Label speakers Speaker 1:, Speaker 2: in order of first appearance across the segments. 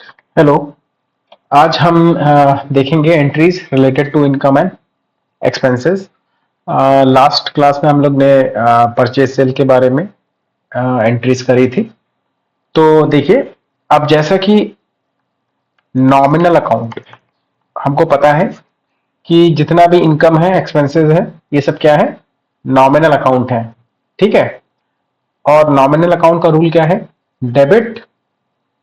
Speaker 1: Hello. आज हम देखेंगे entries related to income and expenses. Last class में हम लोग ने परचेज सेल के बारे में एंट्रीज करी थी। तो देखिए, अब जैसा कि नॉमिनल अकाउंट, हमको पता है कि जितना भी इनकम है, एक्सपेंसेस है, ये सब क्या है? नॉमिनल अकाउंट है। ठीक है। और नॉमिनल अकाउंट का रूल क्या है? Debit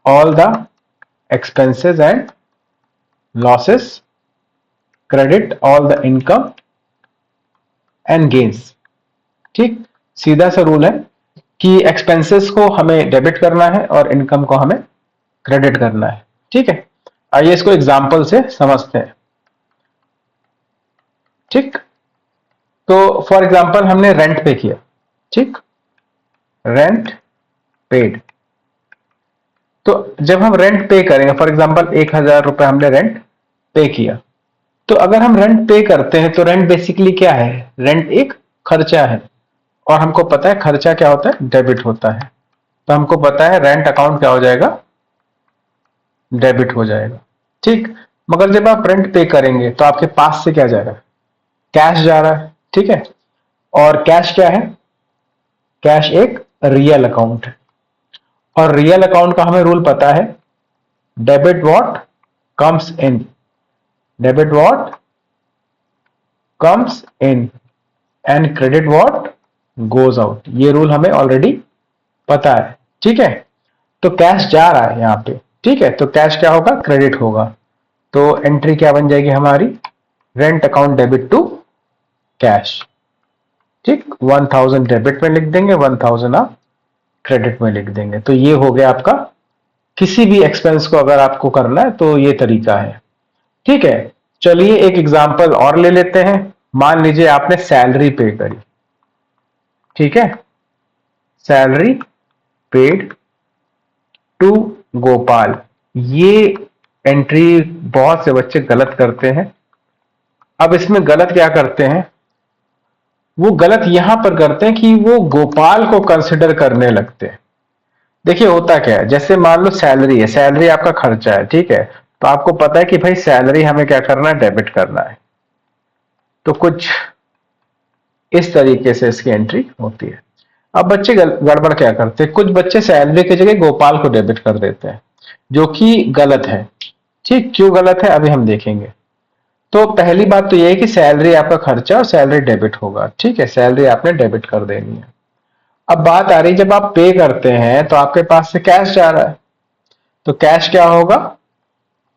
Speaker 1: all the expenses and losses, credit all the income and gains. ठीक, सीधा सा रूल है कि एक्सपेंसेस को हमें डेबिट करना है और इनकम को हमें क्रेडिट करना है। ठीक है, आइए इसको एग्जांपल से समझते हैं। ठीक, तो फॉर एग्जांपल हमने रेंट पे किया। ठीक, रेंट पेड। तो जब हम रेंट पे करेंगे, फॉर एग्जांपल 1,000 रुपए हमने रेंट पे किया, तो अगर हम रेंट पे करते हैं तो रेंट बेसिकली क्या है? रेंट एक खर्चा है, और हमको पता है खर्चा क्या होता है? डेबिट होता है। तो हमको पता है रेंट अकाउंट क्या हो जाएगा? डेबिट हो जाएगा। ठीक, मगर जब आप रेंट पे करेंगे तो आपके पास से क्या जा रहा है? कैश जा रहा है। ठीक है, और कैश क्या है? कैश एक रियल अकाउंट है, और रियल अकाउंट का हमें रूल पता है, debit what comes in, debit what comes in and credit what goes out. ये रूल हमें ऑलरेडी पता है। ठीक है, तो कैश जा रहा है यहां पे। ठीक है, तो कैश क्या होगा? क्रेडिट होगा। तो एंट्री क्या बन जाएगी हमारी? Rent account debit to cash. ठीक, 1000 डेबिट में लिख देंगे, 1000 आप क्रेडिट में लिख देंगे। तो ये हो गया आपका, किसी भी एक्सपेंस को अगर आपको करना है तो ये तरीका है। ठीक है, चलिए एक एग्जांपल और ले लेते हैं। मान लीजिए आपने सैलरी पे करी। ठीक है, सैलरी पेड टू गोपाल। ये एंट्री बहुत से बच्चे गलत करते हैं। अब इसमें गलत क्या करते हैं? वो गलत यहां पर करते हैं कि वो गोपाल को कंसिडर करने लगते हैं। देखिए होता क्या है, जैसे मान लो सैलरी है, सैलरी आपका खर्चा है। ठीक है, तो आपको पता है कि भाई सैलरी हमें क्या करना है? डेबिट करना है। तो कुछ इस तरीके से इसकी एंट्री होती है। अब बच्चे गड़बड़ क्या करते हैं? कुछ बच्चे सैलरी की जगह गोपाल को डेबिट कर देते हैं, जो कि गलत है। ठीक, क्यों गलत है अभी हम देखेंगे। तो पहली बात तो यह है कि सैलरी आपका खर्चा और सैलरी डेबिट होगा। ठीक है, सैलरी आपने डेबिट कर देनी है। अब बात आ रही, जब आप पे करते हैं तो आपके पास से कैश जा रहा है, तो कैश क्या होगा?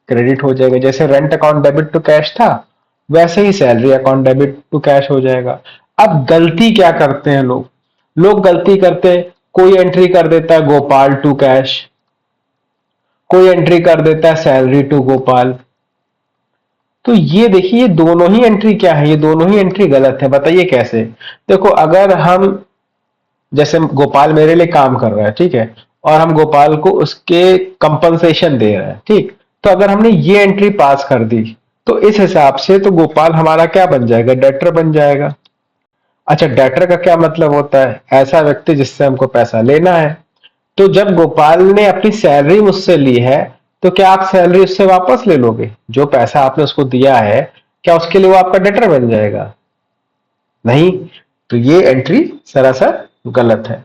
Speaker 1: क्रेडिट हो जाएगा। जैसे rent account debit to cash था, वैसे ही salary account debit to cash हो जाएगा। अब गलती क्या करते हैं लोग? लोग गलती करते हैं, कोई एंट्री कर देता है गोपाल टू कैश, कोई एंट्री कर देता है सैलरी टू गोपाल। तो ये देखिए, ये दोनों ही एंट्री क्या है? ये दोनों ही एंट्री गलत है। बताइए कैसे? देखो, अगर हम, जैसे गोपाल मेरे लिए काम कर रहा है, ठीक है, और हम गोपाल को उसके कंपनसेशन दे रहे हैं। ठीक, तो अगर हमने ये एंट्री पास कर दी, तो इस हिसाब से तो गोपाल हमारा क्या बन जाएगा? डेटर बन जाएगा। अच्छा, डेटर का क्या मतलब होता है? ऐसा व्यक्ति जिससे हमको पैसा लेना है। तो जब गोपाल ने अपनी सैलरी मुझसे ली है, तो क्या आप सैलरी उससे वापस ले लोगे? जो पैसा आपने उसको दिया है, क्या उसके लिए वो आपका डेटर बन जाएगा? नहीं। तो ये एंट्री सरासर गलत है।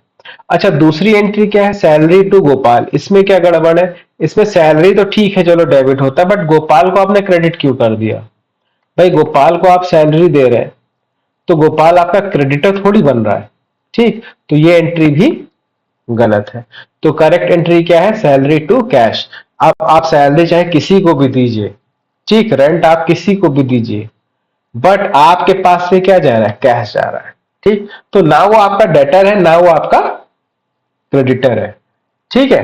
Speaker 1: अच्छा, दूसरी एंट्री क्या है? Salary to Gopal. इसमें क्या गड़बड़ है? इसमें सैलरी तो ठीक है, चलो डेबिट होता है, बट गोपाल को आपने क्रेडिट क्यों कर दिया? भाई गोपाल को आप सैलरी दे रहे हैं, तो गोपाल आपका क्रेडिटर थोड़ी बन रहा है। ठीक, तो ये एंट्री भी गलत है। तो करेक्ट एंट्री क्या है? Salary to cash. आप सैलरी चाहे किसी को भी दीजिए, ठीक, रेंट आप किसी को भी दीजिए, बट आपके पास से क्या जा रहा है? कैश जा रहा है। ठीक, तो ना वो आपका डेटर है, ना वो आपका क्रेडिटर है। ठीक है,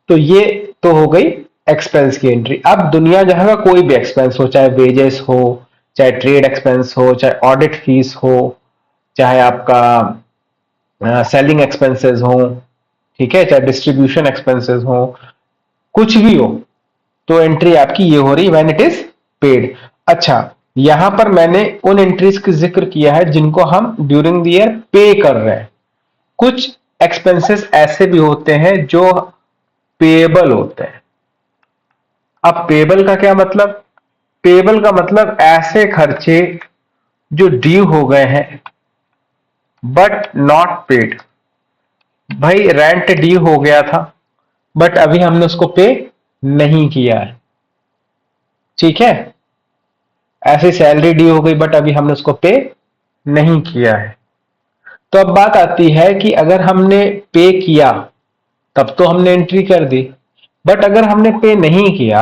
Speaker 1: तो ये तो हो गई एक्सपेंस की एंट्री। अब दुनिया जहां का कोई भी एक्सपेंस हो, चाहे वेजेस हो, चाहे ट्रेड एक्सपेंस हो, चाहे ऑडिट फीस हो, चाहे आपका सेलिंग एक्सपेंसेस हो, ठीक है, चाहे डिस्ट्रीब्यूशन एक्सपेंसेस हो, कुछ भी हो, तो एंट्री आपकी ये हो रही व्हेन इट इज पेड। अच्छा, यहां पर मैंने उन एंट्रीज का जिक्र किया है जिनको हम ड्यूरिंग द ईयर पे कर रहे हैं। कुछ एक्सपेंसेस ऐसे भी होते हैं जो पेएबल होते हैं। अब पेबल का क्या मतलब? पेबल का मतलब ऐसे खर्चे जो ड्यू हो गए हैं बट नॉट पेड। भाई रेंट ड्यू हो गया था बट अभी हमने उसको पे नहीं किया है, ठीक है। ऐसे सैलरी ड्यू हो गई बट अभी हमने उसको पे नहीं किया है। तो अब बात आती है कि अगर हमने पे किया तब तो हमने एंट्री कर दी, बट अगर हमने पे नहीं किया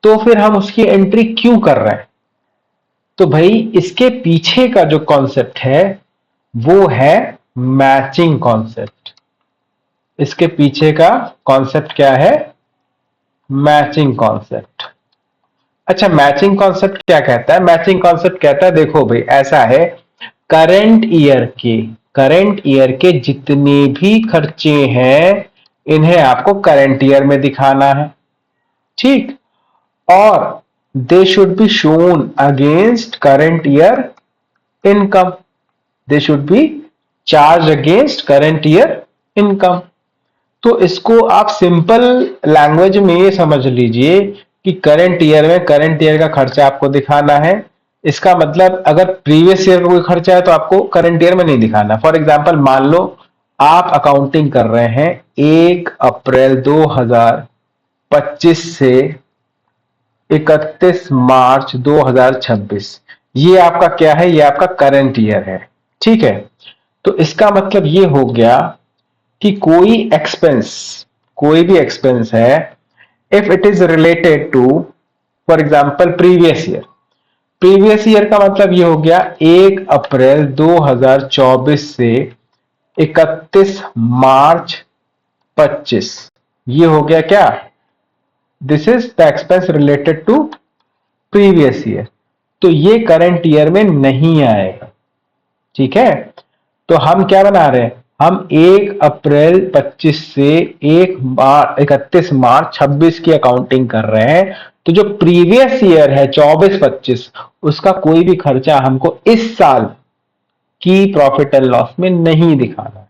Speaker 1: तो फिर हम उसकी एंट्री क्यों कर रहे हैं? तो भाई इसके पीछे का जो कॉन्सेप्ट है वो है मैचिंग कॉन्सेप्ट। इसके पीछे का कॉन्सेप्ट क्या है? Matching concept. अच्छा, मैचिंग कॉन्सेप्ट क्या कहता है? मैचिंग कॉन्सेप्ट कहता है, देखो भाई ऐसा है, करंट ईयर के जितने भी खर्चे हैं इन्हें आपको करंट ईयर में दिखाना है, ठीक। और they should be shown against current year income, they should be charge against current year income. तो इसको आप सिंपल लैंग्वेज में ये समझ लीजिए कि करंट ईयर में करंट ईयर का खर्चा आपको दिखाना है। इसका मतलब अगर प्रीवियस ईयर का कोई खर्चा है तो आपको करंट ईयर में नहीं दिखाना। फॉर एग्जांपल मान लो आप अकाउंटिंग कर रहे हैं 1 अप्रैल 2025 से 31 मार्च 2026, ये आपका क्या है? ये आपका करंट ईयर है, ठीक है। तो इसका मतलब ये हो गया कि कोई भी एक्सपेंस है, if it is related to for example previous year का मतलब ये हो गया 1 अप्रैल 2024 से 31 मार्च 25, ये हो गया क्या? This is the expense related to previous year. तो ये करंट ईयर में नहीं आएगा, ठीक है। तो हम क्या बना रहे हैं? हम 1 अप्रैल 25 से 31 मार्च 26 की अकाउंटिंग कर रहे हैं। तो जो प्रीवियस ईयर है 24-25, उसका कोई भी खर्चा हमको इस साल की प्रॉफिट एंड लॉस में नहीं दिखाना।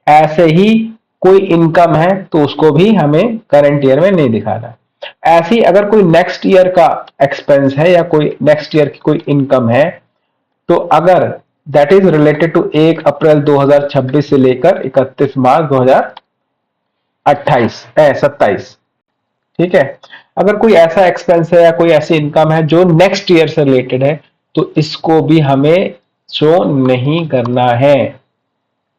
Speaker 1: ऐसे ही कोई इनकम है तो उसको भी हमें करंट ईयर में नहीं दिखाना। ऐसे ही अगर कोई नेक्स्ट ईयर का एक्सपेंस है या कोई नेक्स्ट ईयर की कोई इनकम है, तो अगर दैट इज रिलेटेड टू 1 अप्रैल 2026 से लेकर 31 मार्च 2027, ठीक है। अगर कोई ऐसा एक्सपेंस है या कोई ऐसी इनकम है जो नेक्स्ट ईयर से रिलेटेड है तो इसको भी हमें शो नहीं करना है।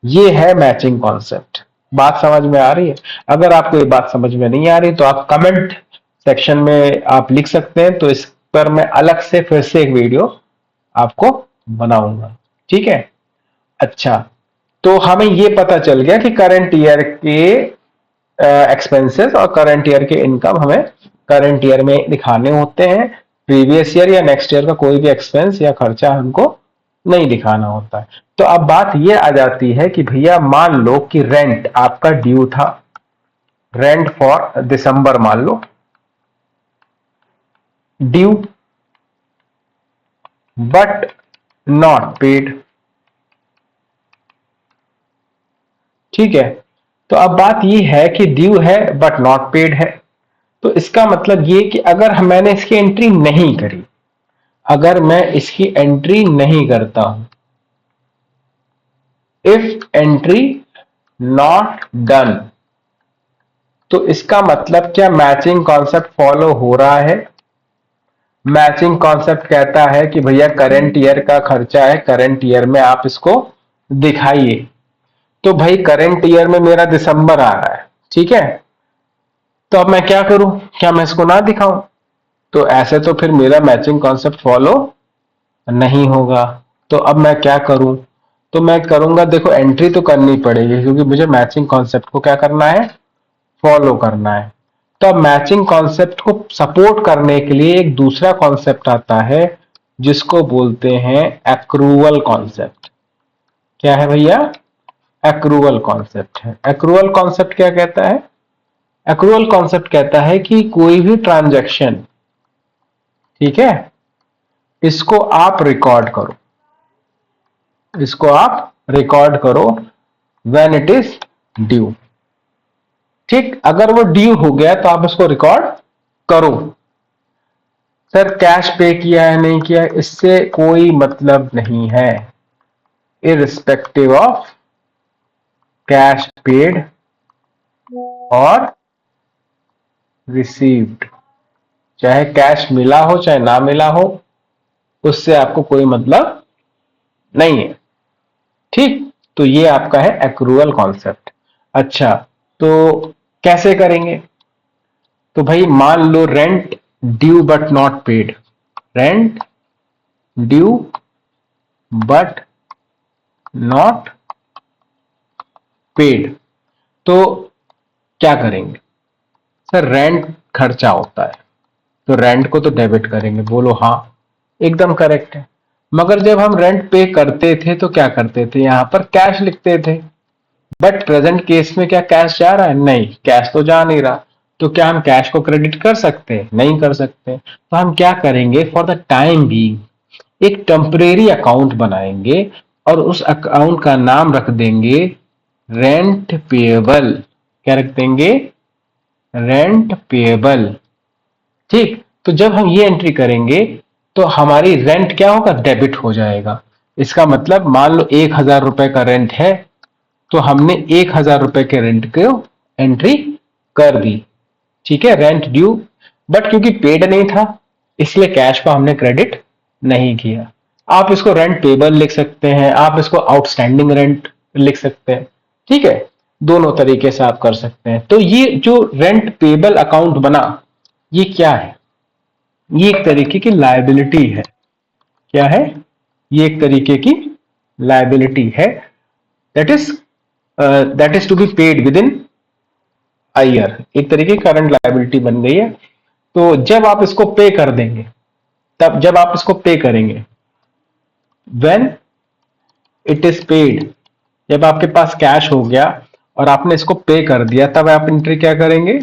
Speaker 1: ये है मैचिंग कॉन्सेप्ट। बात समझ में आ रही है? अगर आपको ये बात समझ में नहीं आ रही तो आप कमेंट सेक्शन में आप लिख सकते हैं, तो इस पर मैं अलग से फिर से एक वीडियो आपको बनाऊंगा, ठीक है। अच्छा, तो हमें ये पता चल गया कि करंट ईयर के एक्सपेंसेस और करंट ईयर के इनकम हमें करंट ईयर में दिखाने होते हैं। प्रीवियस ईयर या नेक्स्ट ईयर का कोई भी एक्सपेंस या खर्चा हमको नहीं दिखाना होता है। तो अब बात ये आ जाती है कि भैया मान लो कि रेंट आपका ड्यू था, रेंट फॉर दिसंबर मान लो ड्यू बट नॉट पेड, ठीक है। तो अब बात ये है कि ड्यू है बट नॉट पेड है। तो इसका मतलब ये कि अगर मैंने इसकी एंट्री नहीं करी, अगर मैं इसकी एंट्री नहीं करता हूं, इफ एंट्री नॉट डन, तो इसका मतलब क्या मैचिंग कॉन्सेप्ट फॉलो हो रहा है? मैचिंग कॉन्सेप्ट कहता है कि भैया करंट ईयर का खर्चा है, करंट ईयर में आप इसको दिखाइए। तो भाई करंट ईयर में मेरा दिसंबर आ रहा है, ठीक है। तो अब मैं क्या करूं? क्या मैं इसको ना दिखाऊं? तो ऐसे तो फिर मेरा मैचिंग कॉन्सेप्ट फॉलो नहीं होगा। तो अब मैं क्या करूं? तो मैं करूंगा, देखो एंट्री तो करनी पड़ेगी क्योंकि मुझे मैचिंग कॉन्सेप्ट को क्या करना है? फॉलो करना है। तो अब मैचिंग कॉन्सेप्ट को सपोर्ट करने के लिए एक दूसरा कॉन्सेप्ट आता है जिसको बोलते हैं एक्रूवल कॉन्सेप्ट। क्या है भैया? एक्रूवल कॉन्सेप्ट है। एक्रूवल कॉन्सेप्ट क्या कहता है? एक्रूवल कॉन्सेप्ट कहता है कि कोई भी ट्रांजैक्शन, ठीक है, इसको आप रिकॉर्ड करो, इसको आप रिकॉर्ड करो व्हेन इट इज ड्यू, ठीक। अगर वो ड्यू हो गया तो आप उसको रिकॉर्ड करो। सर कैश पे किया है नहीं किया, इससे कोई मतलब नहीं है। इररिस्पेक्टिव ऑफ कैश पेड और रिसीव्ड, चाहे कैश मिला हो चाहे ना मिला हो, उससे आपको कोई मतलब नहीं है। ठीक, तो ये आपका है एक्रूअल कॉन्सेप्ट। अच्छा, तो कैसे करेंगे? तो भाई मान लो rent due but not paid, rent due but not paid, तो क्या करेंगे? सर रेंट खर्चा होता है, तो रेंट को तो डेबिट करेंगे। बोलो हाँ, एकदम करेक्ट है। मगर जब हम रेंट पे करते थे तो क्या करते थे? यहां पर कैश लिखते थे। बट प्रेजेंट केस में क्या कैश जा रहा है? नहीं, कैश तो जा नहीं रहा। तो क्या हम कैश को क्रेडिट कर सकते हैं? नहीं कर सकते। तो हम क्या करेंगे? फॉर द टाइम भी एक टेम्परेरी अकाउंट बनाएंगे और उस अकाउंट का नाम रख देंगे रेंट पेएबल। क्या रख देंगे? Rent payable. ठीक, तो जब हम ये एंट्री करेंगे तो हमारी रेंट क्या होगा? डेबिट हो जाएगा। इसका मतलब मान लो 1,000 रुपए का रेंट है, तो हमने 1,000 रुपए के रेंट को एंट्री कर दी। ठीक है, रेंट ड्यू, बट क्योंकि पेड नहीं था इसलिए कैश को हमने क्रेडिट नहीं किया। आप इसको रेंट पेबल लिख सकते हैं, आप इसको आउटस्टैंडिंग रेंट लिख सकते हैं। ठीक है, दोनों तरीके से आप कर सकते हैं। तो ये जो रेंट पेबल अकाउंट बना, ये क्या है? ये एक तरीके की लायबिलिटी है। क्या है? ये एक तरीके की लायबिलिटी है। That is to be paid within a year. एक तरीके की करंट लायबिलिटी बन गई है। तो जब आप इसको पे कर देंगे, तब जब आप इसको पे करेंगे, व्हेन इट इज पेड, जब आपके पास कैश हो गया और आपने इसको पे कर दिया, तब आप एंट्री क्या करेंगे?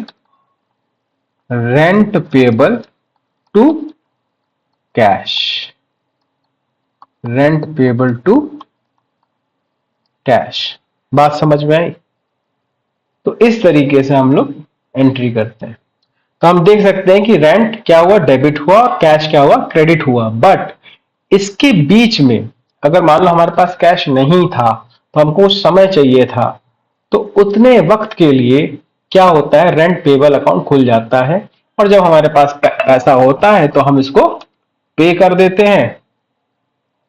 Speaker 1: Rent payable to cash, rent payable to cash. बात समझ में आई? तो इस तरीके से हम लोग एंट्री करते हैं। तो हम देख सकते हैं कि रेंट क्या हुआ? डेबिट हुआ, कैश क्या हुआ? क्रेडिट हुआ। बट इसके बीच में अगर मान लो हमारे पास कैश नहीं था, तो हमको उस समय चाहिए था, तो उतने वक्त के लिए क्या होता है? रेंट पेबल अकाउंट खुल जाता है और जब हमारे पास पैसा होता है तो हम इसको पे कर देते हैं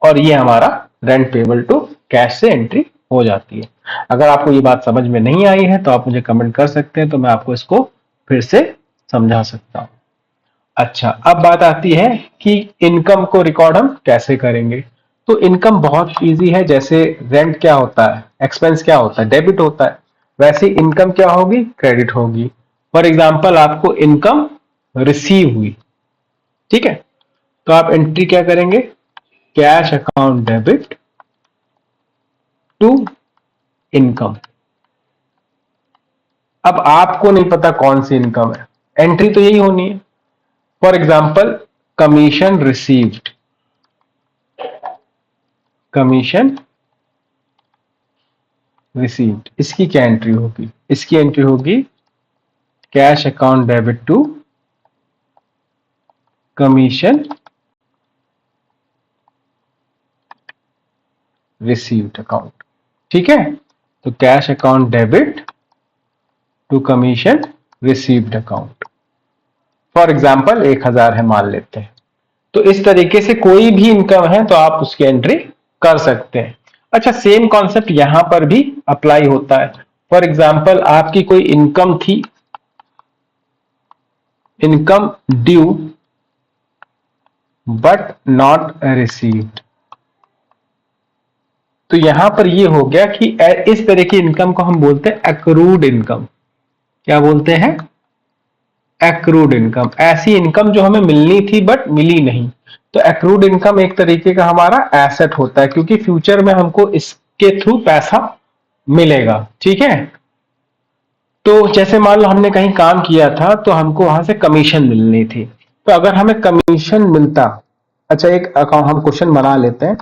Speaker 1: और ये हमारा रेंट पेबल टू कैश से एंट्री हो जाती है। अगर आपको ये बात समझ में नहीं आई है तो आप मुझे कमेंट कर सकते हैं, तो मैं आपको इसको फिर से समझा सकता हूं। अच्छा, अब बात आती है कि इनकम को रिकॉर्ड हम कैसे करेंगे। तो इनकम बहुत इजी है। जैसे रेंट क्या होता है? एक्सपेंस क्या होता है? डेबिट होता है। वैसे इनकम क्या होगी? क्रेडिट होगी। फॉर एग्जाम्पल आपको इनकम रिसीव हुई, ठीक है, तो आप एंट्री क्या करेंगे? Cash account debit to income. अब आपको नहीं पता कौन सी इनकम है, एंट्री तो यही होनी है। For example commission received, commission received, इसकी क्या एंट्री होगी? इसकी एंट्री होगी cash account debit to commission received account. ठीक है, तो cash account debit to commission received account. For example 1,000 है मान लेते हैं। तो इस तरीके से कोई भी इनकम है तो आप उसकी एंट्री कर सकते हैं। अच्छा, सेम कॉन्सेप्ट यहां पर भी अप्लाई होता है। फॉर एग्जाम्पल आपकी कोई इनकम थी, income due but not received, तो यहां पर ये हो गया कि इस तरह की इनकम को हम बोलते हैं एक्रूड इनकम। क्या बोलते हैं? Accrued income. ऐसी इनकम जो हमें मिलनी थी बट मिली नहीं। तो एक्रूड इनकम एक तरीके का हमारा एसेट होता है, क्योंकि फ्यूचर में हमको इसके थ्रू पैसा मिलेगा। ठीक है, तो जैसे मान लो हमने कहीं काम किया था तो हमको वहां से कमीशन मिलनी थी। तो अगर हमें कमीशन मिलता, अच्छा एक अकाउंट हम क्वेश्चन बना लेते हैं,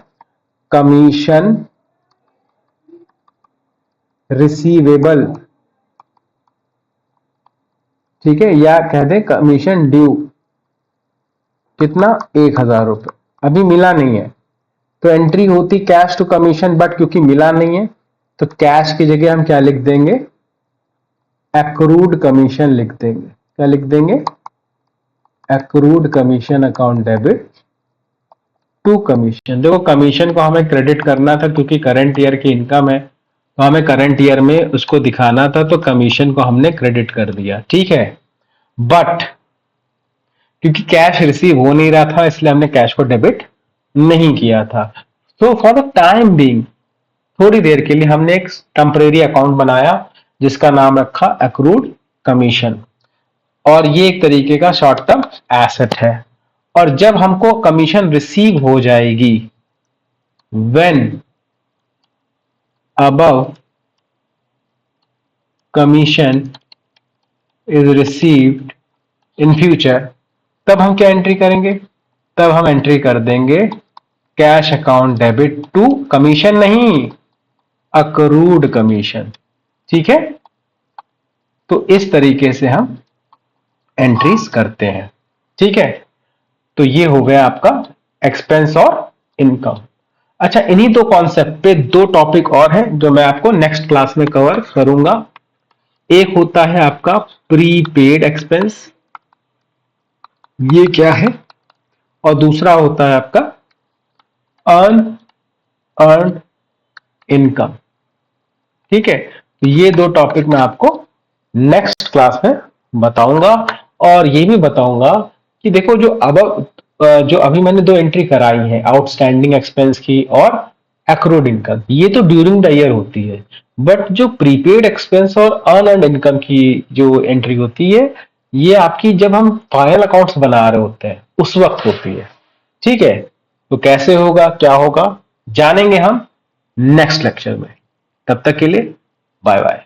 Speaker 1: कमीशन रिसीवेबल ठीक है, या कह दें कमीशन ड्यू कितना 1000 रुपये, अभी मिला नहीं है तो एंट्री होती कैश टू कमीशन, बट क्योंकि मिला नहीं है तो कैश की जगह हम क्या लिख देंगे, एक्रूड कमीशन लिख देंगे। क्या लिख देंगे, accrued commission account debit to commission. देखो कमीशन को हमें क्रेडिट करना था क्योंकि करंट ईयर की इनकम है, तो हमें करंट ईयर में उसको दिखाना था, तो कमीशन को हमने क्रेडिट कर दिया, ठीक है। बट क्योंकि कैश रिसीव हो नहीं रहा था इसलिए हमने कैश को डेबिट नहीं किया था। So for the time being, थोड़ी देर के लिए हमने एक टेम्परेरी अकाउंट बनाया जिसका नाम रखा एक्रूड कमीशन, और ये एक तरीके का शॉर्ट टर्म एसेट है। और जब हमको कमीशन रिसीव हो जाएगी, when above commission is received in future, तब हम क्या एंट्री करेंगे, तब हम एंट्री कर देंगे cash account debit to commission, नहीं अक्रूड कमीशन, ठीक है। तो इस तरीके से हम एंट्रीज करते हैं, ठीक है। तो ये हो गया आपका एक्सपेंस और इनकम। अच्छा, इन्हीं दो कॉन्सेप्ट पे दो टॉपिक और हैं जो मैं आपको नेक्स्ट क्लास में कवर करूंगा। एक होता है आपका प्रीपेड एक्सपेंस, ये क्या है, और दूसरा होता है आपका अर्न इनकम, ठीक है। तो ये दो टॉपिक मैं आपको नेक्स्ट क्लास में बताऊंगा, और ये भी बताऊंगा कि देखो जो अभी मैंने दो एंट्री कराई है, आउटस्टैंडिंग एक्सपेंस की और एक्रूड इनकम, ये तो ड्यूरिंग द ईयर होती है, बट जो प्रीपेड एक्सपेंस और अर्न इनकम की जो एंट्री होती है, ये आपकी जब हम फाइनल अकाउंट्स बना रहे होते हैं उस वक्त होती है, ठीक है। तो कैसे होगा, क्या होगा, जानेंगे हम नेक्स्ट लेक्चर में। तब तक के लिए बाय बाय।